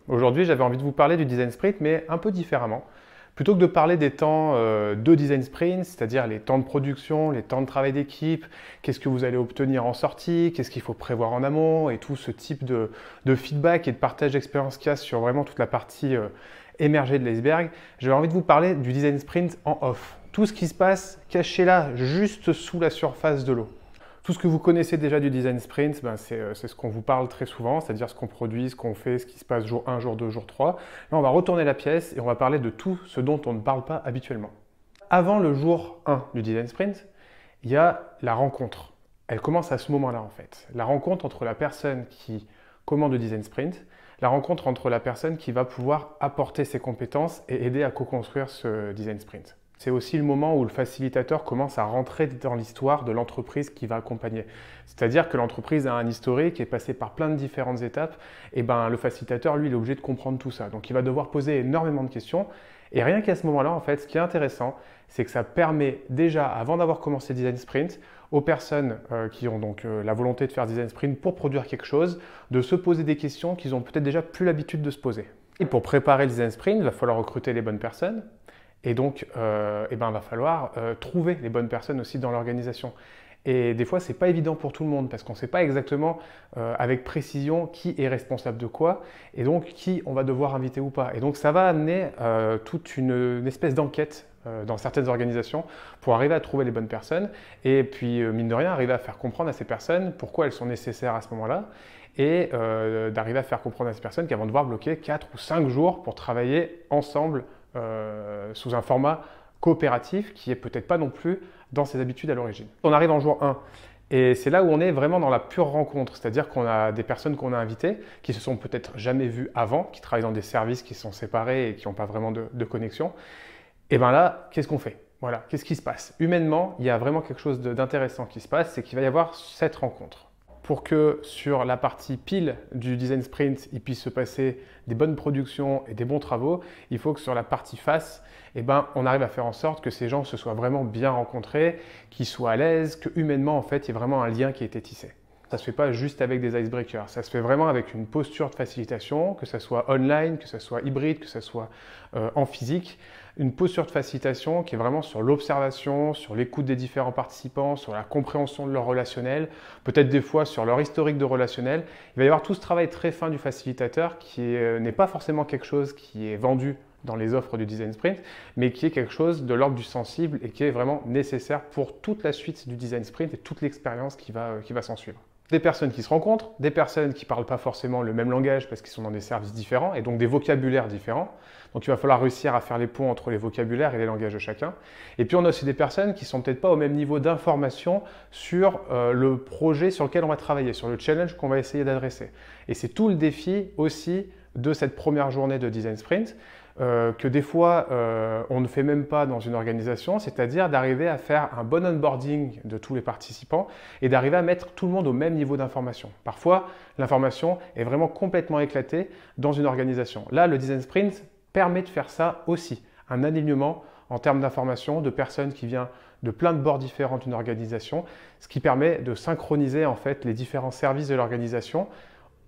Aujourd'hui, j'avais envie de vous parler du design sprint, mais un peu différemment. Plutôt que de parler des temps de design sprint, c'est-à-dire les temps de production, les temps de travail d'équipe, qu'est-ce que vous allez obtenir en sortie, qu'est-ce qu'il faut prévoir en amont, et tout ce type de feedback et de partage d'expérience qu'il y a sur vraiment toute la partie émergée de l'iceberg, j'avais envie de vous parler du design sprint en off. Tout ce qui se passe caché là, juste sous la surface de l'eau. Tout ce que vous connaissez déjà du design sprint, c'est ce qu'on vous parle très souvent, c'est-à-dire ce qu'on produit, ce qu'on fait, ce qui se passe jour 1, jour 2, jour 3. Là, on va retourner la pièce et on va parler de tout ce dont on ne parle pas habituellement. Avant le jour 1 du design sprint, il y a la rencontre. Elle commence à ce moment-là en fait. La rencontre entre la personne qui commande le design sprint, la rencontre entre la personne qui va pouvoir apporter ses compétences et aider à co-construire ce design sprint. C'est aussi le moment où le facilitateur commence à rentrer dans l'histoire de l'entreprise qui va accompagner. C'est-à-dire que l'entreprise a un historique, est passée par plein de différentes étapes, et le facilitateur, lui, il est obligé de comprendre tout ça. Donc il va devoir poser énormément de questions. Et rien qu'à ce moment-là, en fait, ce qui est intéressant, c'est que ça permet déjà, avant d'avoir commencé Design Sprint, aux personnes qui ont donc la volonté de faire Design Sprint pour produire quelque chose, de se poser des questions qu'ils ont peut-être déjà plus l'habitude de se poser. Et pour préparer le Design Sprint, il va falloir recruter les bonnes personnes. Et donc, il va falloir trouver les bonnes personnes aussi dans l'organisation. Et des fois, ce n'est pas évident pour tout le monde parce qu'on ne sait pas exactement avec précision qui est responsable de quoi et donc qui on va devoir inviter ou pas. Et donc, ça va amener toute une espèce d'enquête dans certaines organisations pour arriver à trouver les bonnes personnes et puis, mine de rien, arriver à faire comprendre à ces personnes pourquoi elles sont nécessaires à ce moment-là et d'arriver à faire comprendre à ces personnes qu'elles vont devoir bloquer 4 ou 5 jours pour travailler ensemble sous un format coopératif qui est peut-être pas non plus dans ses habitudes à l'origine. On arrive en jour 1 et c'est là où on est vraiment dans la pure rencontre, c'est-à-dire qu'on a des personnes qu'on a invitées qui se sont peut-être jamais vues avant, qui travaillent dans des services qui sont séparés et qui n'ont pas vraiment de connexion. Et bien là, qu'est-ce qu'on fait? Voilà, qu'est-ce qui se passe? Humainement, il y a vraiment quelque chose d'intéressant qui se passe, c'est qu'il va y avoir cette rencontre. Pour que sur la partie pile du design sprint, il puisse se passer des bonnes productions et des bons travaux, il faut que sur la partie face, on arrive à faire en sorte que ces gens se soient vraiment bien rencontrés, qu'ils soient à l'aise, que humainement, en fait, il y ait vraiment un lien qui a été tissé. Ça ne se fait pas juste avec des icebreakers, ça se fait vraiment avec une posture de facilitation, que ce soit online, que ce soit hybride, que ce soit en physique. Une posture de facilitation qui est vraiment sur l'observation, sur l'écoute des différents participants, sur la compréhension de leur relationnel, peut-être des fois sur leur historique de relationnel. Il va y avoir tout ce travail très fin du facilitateur qui n'est pas forcément quelque chose qui est vendu dans les offres du design sprint, mais qui est quelque chose de l'ordre du sensible et qui est vraiment nécessaire pour toute la suite du design sprint et toute l'expérience qui va s'en suivre. Des personnes qui se rencontrent, des personnes qui ne parlent pas forcément le même langage parce qu'ils sont dans des services différents et donc des vocabulaires différents. Donc il va falloir réussir à faire les ponts entre les vocabulaires et les langages de chacun. Et puis on a aussi des personnes qui ne sont peut-être pas au même niveau d'information sur le projet sur lequel on va travailler, sur le challenge qu'on va essayer d'adresser. Et c'est tout le défi aussi de cette première journée de design sprint. Que des fois on ne fait même pas dans une organisation, c'est-à-dire d'arriver à faire un bon onboarding de tous les participants et d'arriver à mettre tout le monde au même niveau d'information. Parfois, l'information est vraiment complètement éclatée dans une organisation. Là, le design sprint permet de faire ça aussi, un alignement en termes d'information de personnes qui viennent de plein de bords différents d'une organisation, ce qui permet de synchroniser en fait les différents services de l'organisation.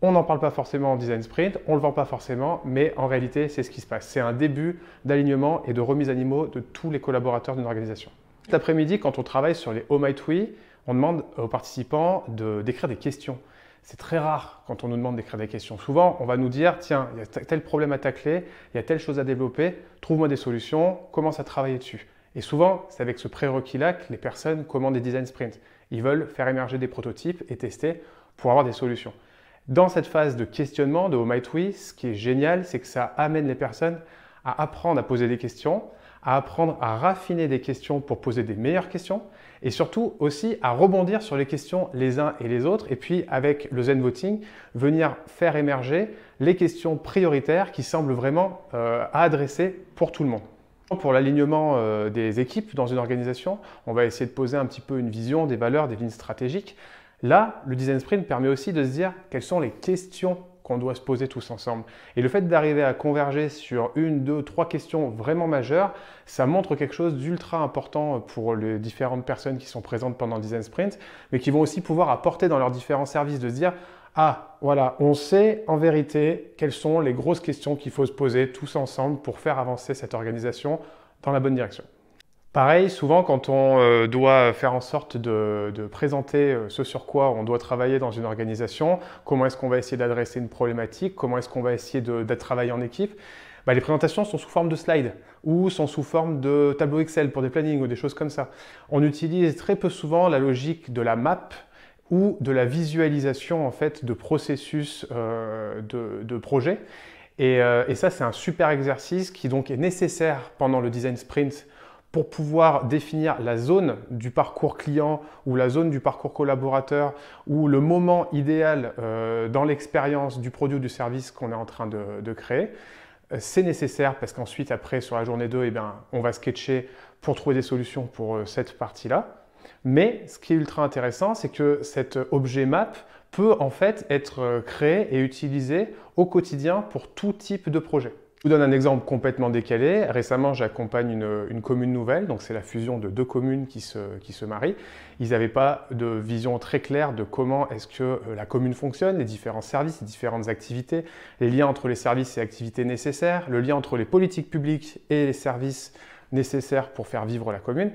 On n'en parle pas forcément en design sprint, on ne le vend pas forcément, mais en réalité, c'est ce qui se passe. C'est un début d'alignement et de remise à niveau de tous les collaborateurs d'une organisation. Cet après-midi, quand on travaille sur les Oh Might We, on demande aux participants d'écrire des questions. C'est très rare quand on nous demande d'écrire des questions. Souvent, on va nous dire, tiens, il y a tel problème à tacler, il y a telle chose à développer, trouve-moi des solutions, commence à travailler dessus. Et souvent, c'est avec ce prérequis-là que les personnes commandent des design sprints. Ils veulent faire émerger des prototypes et tester pour avoir des solutions. Dans cette phase de questionnement de Oh Might We, ce qui est génial, c'est que ça amène les personnes à apprendre à poser des questions, à apprendre à raffiner des questions pour poser des meilleures questions et surtout aussi à rebondir sur les questions les uns et les autres et puis avec le Zen Voting, venir faire émerger les questions prioritaires qui semblent vraiment à adresser pour tout le monde. Pour l'alignement des équipes dans une organisation, on va essayer de poser un petit peu une vision, des valeurs, des lignes stratégiques. Là, le design sprint permet aussi de se dire quelles sont les questions qu'on doit se poser tous ensemble. Et le fait d'arriver à converger sur une, deux, trois questions vraiment majeures, ça montre quelque chose d'ultra important pour les différentes personnes qui sont présentes pendant le design sprint, mais qui vont aussi pouvoir apporter dans leurs différents services de se dire Ah, voilà, on sait en vérité quelles sont les grosses questions qu'il faut se poser tous ensemble pour faire avancer cette organisation dans la bonne direction. Pareil, souvent quand on doit faire en sorte de présenter ce sur quoi on doit travailler dans une organisation, comment est-ce qu'on va essayer d'adresser une problématique, comment est-ce qu'on va essayer de travailler en équipe, bah, les présentations sont sous forme de slides ou sont sous forme de tableau Excel pour des plannings ou des choses comme ça. On utilise très peu souvent la logique de la map ou de la visualisation en fait de processus de projet. Et ça, c'est un super exercice qui donc est nécessaire pendant le design sprint pour pouvoir définir la zone du parcours client ou la zone du parcours collaborateur ou le moment idéal dans l'expérience du produit ou du service qu'on est en train de créer. C'est nécessaire parce qu'ensuite, après, sur la journée 2, eh bien, on va sketcher pour trouver des solutions pour cette partie-là. Mais ce qui est ultra intéressant, c'est que cet objet map peut en fait être créé et utilisé au quotidien pour tout type de projet. Je vous donne un exemple complètement décalé. Récemment, j'accompagne une commune nouvelle, donc c'est la fusion de deux communes qui se marient. Ils n'avaient pas de vision très claire de comment est-ce que la commune fonctionne, les différents services, les différentes activités, les liens entre les services et activités nécessaires, le lien entre les politiques publiques et les services nécessaires pour faire vivre la commune.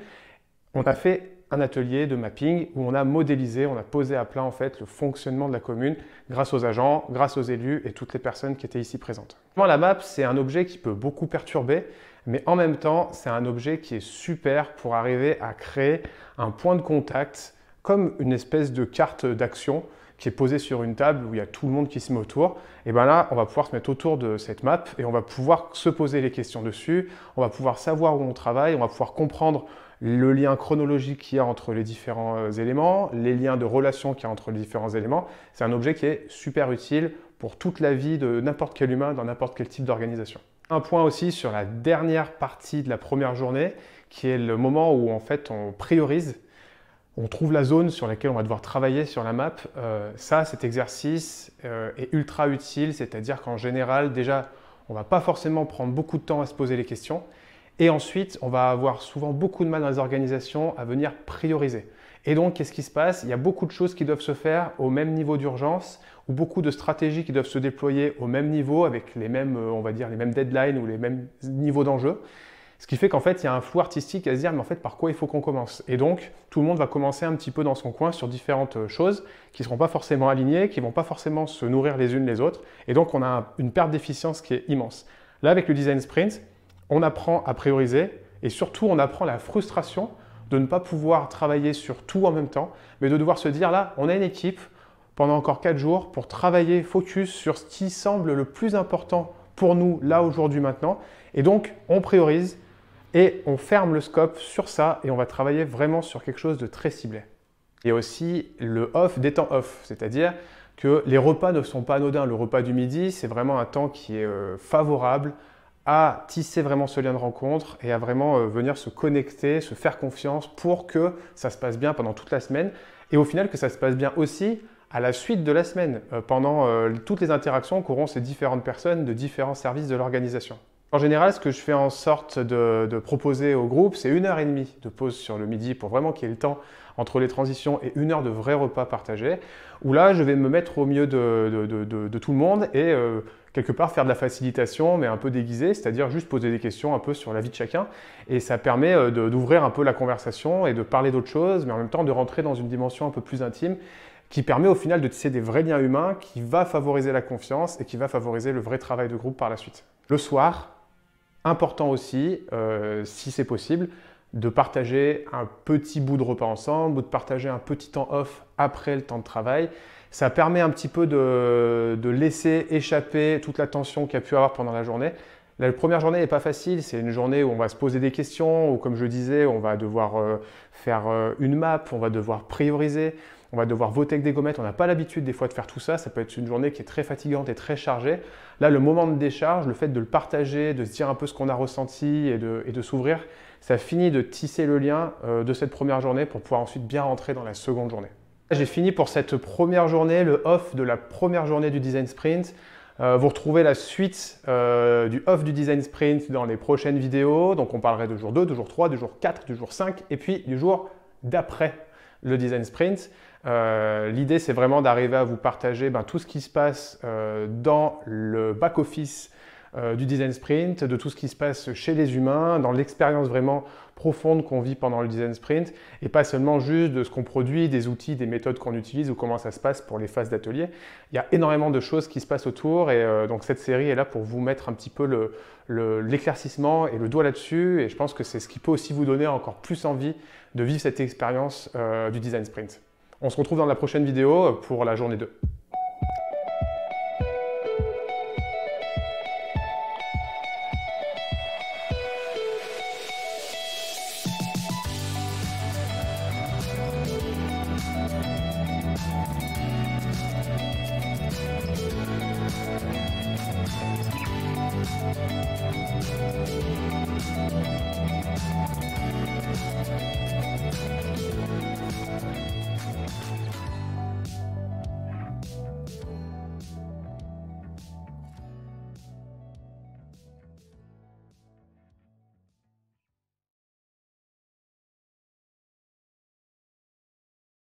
On a fait un atelier de mapping où on a modélisé, on a posé à plat en fait le fonctionnement de la commune grâce aux agents, grâce aux élus et toutes les personnes qui étaient ici présentes. La map, c'est un objet qui peut beaucoup perturber, mais en même temps, c'est un objet qui est super pour arriver à créer un point de contact comme une espèce de carte d'action qui est posée sur une table où il y a tout le monde qui se met autour. Et bien là, on va pouvoir se mettre autour de cette map et on va pouvoir se poser les questions dessus, on va pouvoir savoir où on travaille, on va pouvoir comprendre le lien chronologique qu'il y a entre les différents éléments, les liens de relation qu'il y a entre les différents éléments. C'est un objet qui est super utile pour toute la vie de n'importe quel humain dans n'importe quel type d'organisation. Un point aussi sur la dernière partie de la première journée, qui est le moment où en fait on priorise, on trouve la zone sur laquelle on va devoir travailler sur la map. Cet exercice est ultra utile, c'est-à-dire qu'en général, déjà, on ne va pas forcément prendre beaucoup de temps à se poser les questions. Et ensuite, on va avoir souvent beaucoup de mal dans les organisations à venir prioriser. Et donc, qu'est-ce qui se passe? Il y a beaucoup de choses qui doivent se faire au même niveau d'urgence ou beaucoup de stratégies qui doivent se déployer au même niveau avec les mêmes, on va dire, les mêmes deadlines ou les mêmes niveaux d'enjeu. Ce qui fait qu'en fait, il y a un flou artistique à se dire, mais en fait, par quoi il faut qu'on commence? Et donc, tout le monde va commencer un petit peu dans son coin sur différentes choses qui ne seront pas forcément alignées, qui ne vont pas forcément se nourrir les unes les autres. Et donc, on a une perte d'efficience qui est immense. Là, avec le design sprint, on apprend à prioriser et surtout on apprend la frustration de ne pas pouvoir travailler sur tout en même temps, mais de devoir se dire là, on a une équipe pendant encore 4 jours pour travailler focus sur ce qui semble le plus important pour nous là, aujourd'hui, maintenant. Et donc, on priorise et on ferme le scope sur ça et on va travailler vraiment sur quelque chose de très ciblé. Il y a aussi le off des temps off, c'est-à-dire que les repas ne sont pas anodins. Le repas du midi, c'est vraiment un temps qui est favorable à tisser vraiment ce lien de rencontre et à vraiment venir se connecter, se faire confiance pour que ça se passe bien pendant toute la semaine et au final que ça se passe bien aussi à la suite de la semaine, pendant toutes les interactions qu'auront ces différentes personnes de différents services de l'organisation. En général, ce que je fais en sorte de proposer au groupe, c'est 1h30 de pause sur le midi pour vraiment qu'il y ait le temps entre les transitions et 1 heure de vrais repas partagés, où là, je vais me mettre au milieu de tout le monde et quelque part faire de la facilitation, mais un peu déguisée, c'est-à-dire juste poser des questions un peu sur la vie de chacun. Et ça permet d'ouvrir un peu la conversation et de parler d'autres choses, mais en même temps de rentrer dans une dimension un peu plus intime qui permet au final de tisser des vrais liens humains, qui va favoriser la confiance et qui va favoriser le vrai travail de groupe par la suite. Le soir, important aussi, si c'est possible, de partager un petit bout de repas ensemble ou de partager un petit temps off après le temps de travail. Ça permet un petit peu de laisser échapper toute la tension qu'il y a pu avoir pendant la journée. La première journée n'est pas facile, c'est une journée où on va se poser des questions, où comme je le disais, on va devoir faire une map, on va devoir prioriser, on va devoir voter avec des gommettes. On n'a pas l'habitude des fois de faire tout ça, ça peut être une journée qui est très fatigante et très chargée. Là, le moment de décharge, le fait de le partager, de se dire un peu ce qu'on a ressenti et de s'ouvrir, ça finit de tisser le lien de cette première journée pour pouvoir ensuite bien rentrer dans la seconde journée. J'ai fini pour cette première journée, le off de la première journée du Design Sprint. Vous retrouvez la suite du off du Design Sprint dans les prochaines vidéos. Donc on parlerait de jour 2, de jour 3, de jour 4, du jour 5 et puis du jour d'après le Design Sprint. L'idée, c'est vraiment d'arriver à vous partager tout ce qui se passe dans le back-office du design sprint, de tout ce qui se passe chez les humains, dans l'expérience vraiment profonde qu'on vit pendant le design sprint, et pas seulement juste de ce qu'on produit, des outils, des méthodes qu'on utilise ou comment ça se passe pour les phases d'atelier. Il y a énormément de choses qui se passent autour, et donc cette série est là pour vous mettre un petit peu l'éclaircissement et le doigt là-dessus, et je pense que c'est ce qui peut aussi vous donner encore plus envie de vivre cette expérience du design sprint. On se retrouve dans la prochaine vidéo pour la journée 2.